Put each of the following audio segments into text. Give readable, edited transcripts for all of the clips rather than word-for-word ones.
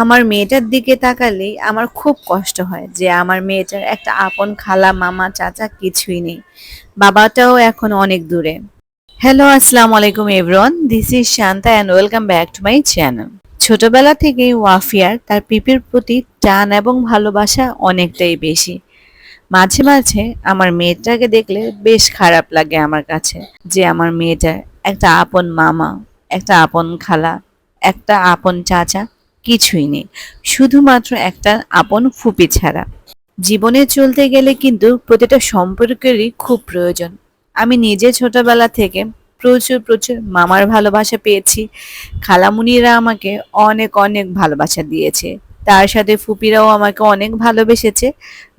আমার মেয়েটার দিকে তাকালেই আমার খুব কষ্ট হয় যে আমার মেয়েটার একটা আপন খালা মামা চাচা কিছুই নেই। বাবাটাও এখন অনেক দূরে। হ্যালো, আসসালামু আলাইকুম everyone, this is Shanta and welcome back to my channel. ছোটবেলা থেকেই ওয়াফিয়ার তার পিপির প্রতি টান এবং ভালোবাসা অনেকটাই বেশি। মাঝে মাঝে আমার মেয়েটাকে দেখলে বেশ খারাপ লাগে আমার কাছে, যে আমার মেয়েটার একটা আপন মামা, একটা আপন খালা, একটা আপন চাচা কিছুই নেই, শুধুমাত্র একটা আপন ফুপি ছাড়া। জীবনে চলতে গেলে কিন্তু প্রতিটা সম্পর্কেরই খুব প্রয়োজন। আমি নিজে ছোটবেলা থেকে প্রচুর প্রচুর মামার ভালোবাসা পেয়েছি। খালামুনিরা আমাকে অনেক অনেক ভালোবাসা দিয়েছে। তার সাথে ফুপিরাও আমাকে অনেক ভালোবেসেছে।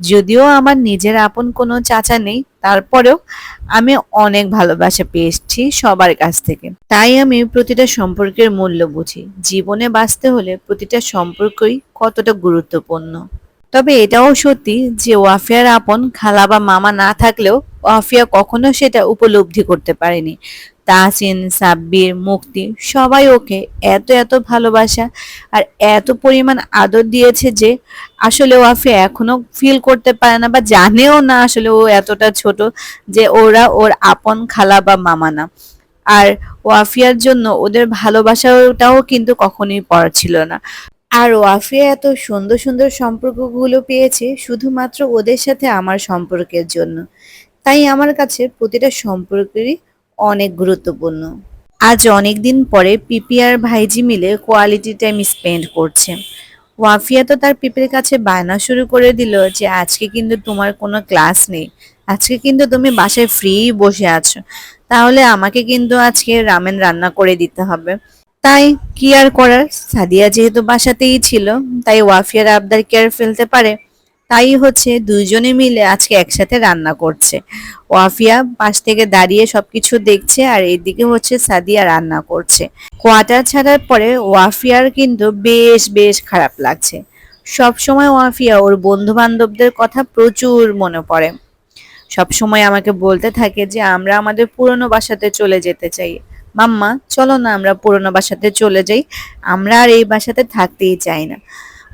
যদিও আমার নিজের আপন কোনো চাচা নেই, তারপরেও আমি অনেক ভালোবাসা পেয়েছি সবার কাছ থেকে। তাই আমি প্রতিটা সম্পর্কের মূল্য বুঝি। জীবনে বাঁচতে হলে প্রতিটা সম্পর্কই কতটা গুরুত্বপূর্ণ। তবে এটাও সত্যি যে ওয়াফিয়ার আপন খালা বা মামা না থাকলেও ওয়াফিয়া কখনো সেটা উপলব্ধি করতে পারেনি। তাহসিন, সাব্বির, মুক্তি সবাই ওকে এত এত ভালোবাসা আর এত পরিমাণ আদর দিয়েছে যে আসলে ওয়াফিয়া এখনো ফিল করতে পারে না বা জানেও না আসলে ও এতটা ছোট, যে ওরা ওর আপন খালা বা মামা না। আর ওয়াফিয়ার জন্য ওদের ভালোবাসাটাও কিন্তু কখনোই পড়া ছিল না। আর ওয়াফিয়া এত সুন্দর সুন্দর সম্পর্কগুলো পেয়েছে শুধুমাত্র ওদের সাথে আমার সম্পর্কের জন্য। তাই আমার কাছে প্রতিটা সম্পর্কেরই অনেক গুরুত্বপূর্ণ। আজ অনেক দিন পরে পিপি আর ভাইজি মিলে কোয়ালিটি টাইম স্পেন্ড করছে। ওয়াফিয়া তো তার পিপির কাছে বায়না শুরু করে দিল যে আজকে কিন্তু তোমার কোনো ক্লাস নেই, আজকে কিন্তু তুমি বাসায় ফ্রি বসে আছো, তাহলে আমাকে কিন্তু আজকে রামেন রান্না করে দিতে হবে। তাই কি আর করার, সাদিয়া যেহেতু বাসাতেই ছিল, তাই ওয়াফিয়ার আবদার কি আর ফেলতে পারে। তাই হচ্ছে দুইজনে মিলে আজকে একসাথে রান্না করছে। ওয়াফিয়া পাশ থেকে দাঁড়িয়ে সবকিছু দেখছে আর এদিকে হচ্ছে সাদিয়া রান্না করছে। কোয়ার্টার ছাড়ার পরে ওয়াফিয়ার কিন্তু বেশ বেশ খারাপ লাগছে। সব সময় ওয়াফিয়া ওর বন্ধু বান্ধবদের কথা প্রচুর মনে পড়ে। সবসময় আমাকে বলতে থাকে যে আমরা আমাদের পুরনো বাসাতে চলে যেতে চাই। মাম্মা, চলো না আমরা পুরনো বাসাতে চলে যাই, আমরা আর এই বাসাতে থাকতেই চাই না।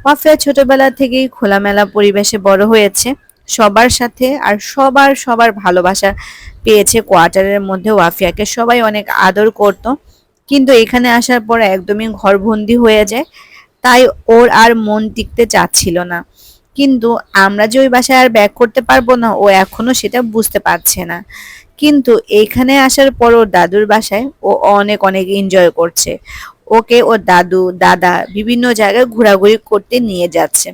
ওয়াফিয়া ছোটবেলা থেকেই খোলামেলা পরিবেশে বড় হয়েছে, সবার সাথে আর সবার সবার ভালোবাসা পেয়েছে। কোয়ার্টারের মধ্যে ওয়াফিয়াকে সবাই অনেক আদর করত, কিন্তু এখানে আসার পর একদমই ঘরবন্দি হয়ে যায়। তাই ওর আর মন টিকতে চাচ্ছিল না। কিন্তু আমরা যে ওই বাসায় আর ব্যাক করতে পারবো না, ও এখনো সেটা বুঝতে পারছে না। কিন্তু এইখানে আসার পর ওর দাদুর বাসায় ও অনেক অনেক এনজয় করছে। ওকে ওর দাদু দাদা বিভিন্ন জায়গায় ঘোরাঘুরি করতে নিয়ে যাচ্ছে।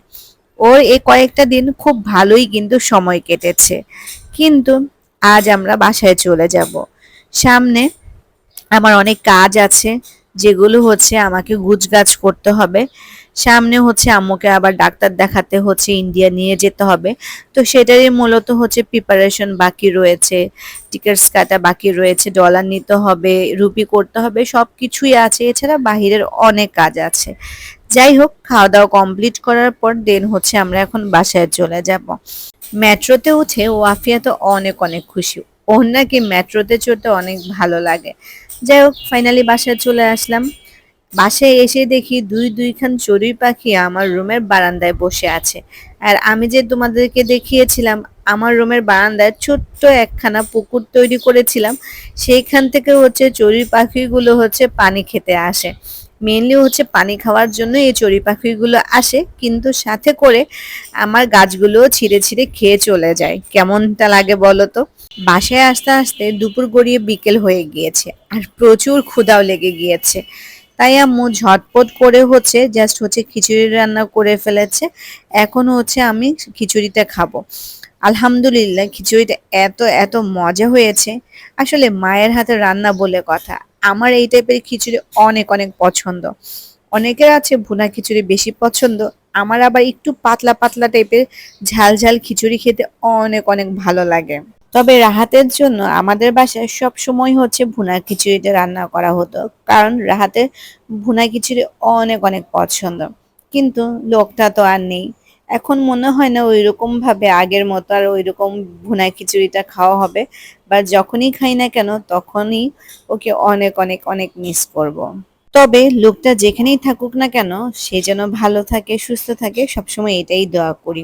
ওর এই কয়েকটা দিন খুব ভালোই কিন্তু সময় কেটেছে। কিন্তু আজ আমরা বাসায় চলে যাব। সামনে আমার অনেক কাজ আছে, যেগুলো হচ্ছে আমাকে গুছগাছ করতে হবে। সামনে হচ্ছে আম্মুকে আবার ডাক্তার দেখাতে হচ্ছে, ইন্ডিয়া নিয়ে যেতে হবে। তো সেটারই মূলত হচ্ছে প্রিপারেশন বাকি রয়েছে, টিকিটস কাটা বাকি রয়েছে, ডলার নিতে হবে, রুপি করতে হবে, সবকিছুই আছে। এছাড়া বাহিরের অনেক কাজ আছে। যাই হোক, খাওয়া দাওয়া কমপ্লিট করার পর দেন হচ্ছে আমরা এখন বাসায় চলে যাব। মেট্রোতে উঠে ওয়াফিয়া তো অনেক অনেক খুশি। ওর নাকি মেট্রোতে চড়তে অনেক ভালো লাগে। যাই হোক, ফাইনালি বাসায় চলে আসলাম। বাসায় এসে দেখি দুইখান চড়ুই পাখি আমার রুমের বারান্দায় বসে আছে। আর আমি যে তোমাদেরকে দেখিয়েছিলাম আমার রুমের বারান্দায় ছোট্ট একখানা পুকুর তৈরি করেছিলাম, সেইখান থেকে হচ্ছে চড়ুই পাখিগুলো হচ্ছে পানি খেতে আসে। মেনলি হচ্ছে পানি খাওয়ার জন্য এই চড়ুই পাখিগুলো আসে, কিন্তু সাথে করে আমার গাছগুলোও ছিঁড়ে ছিঁড়ে খেয়ে চলে যায়। কেমনটা লাগে বলো তো। বাসায় আসতে আসতে দুপুর গড়িয়ে বিকেল হয়ে গিয়েছে আর প্রচুর ক্ষুধাও লেগে গিয়েছে। তাই আম্মু ঝটপট করে হচ্ছে জাস্ট হচ্ছে খিচুড়ি রান্না করে ফেলেছে। এখন হচ্ছে আমি খিচুড়িটা খাবো। আলহামদুলিল্লাহ, খিচুড়িটা এত এত মজা হয়েছে। আসলে মায়ের হাতে রান্না বলে কথা। আমার এই টাইপের খিচুড়ি অনেক অনেক পছন্দ। অনেকের আছে ভুনা খিচুড়ি বেশি পছন্দ, আমার আবার একটু পাতলা পাতলা টাইপের ঝাল ঝাল খিচুড়ি খেতে অনেক অনেক ভালো লাগে। তবে রাহাতের জন্য আমাদের বাসায় সব সময় হচ্ছে ভুনা খিচুড়িটা রান্না করা হতো, কারণ রাহাতের ভুনা খিচুড়ি অনেক অনেক পছন্দ। কিন্তু লোকটা তো আর নেই। এখন মনে হয় না ওইরকম ভাবে আগের মতো আর ওইরকম ভুনা খিচুড়িটা খাওয়া হবে। বা যখনই খাই না কেন তখনই ওকে অনেক অনেক অনেক মিস করব। তবে লোকটা যেখানেই থাকুক না কেন সে যেন ভালো থাকে, সুস্থ থাকে, সবসময় এটাই দোয়া করি।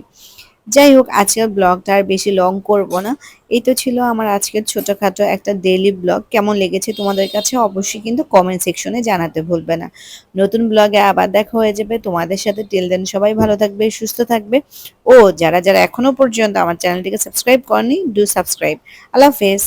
যাই হোক, আজকের ব্লগটা আর বেশি লং করব না। এই তো ছিল আমার আজকের ছোটখাটো একটা ডেইলি ব্লগ। কেমন লেগেছে তোমাদের কাছে অবশ্যই কিন্তু কমেন্ট সেকশনে জানাতে ভুলবে না। নতুন ব্লগে আবার দেখা হয়ে যাবে তোমাদের সাথে। টিল দেন সবাই ভালো থাকবে, সুস্থ থাকবে। ও যারা যারা এখনো পর্যন্ত আমার চ্যানেলটিকে সাবস্ক্রাইব করনি, ডু সাবস্ক্রাইব। আল্লাহ হাফেজ।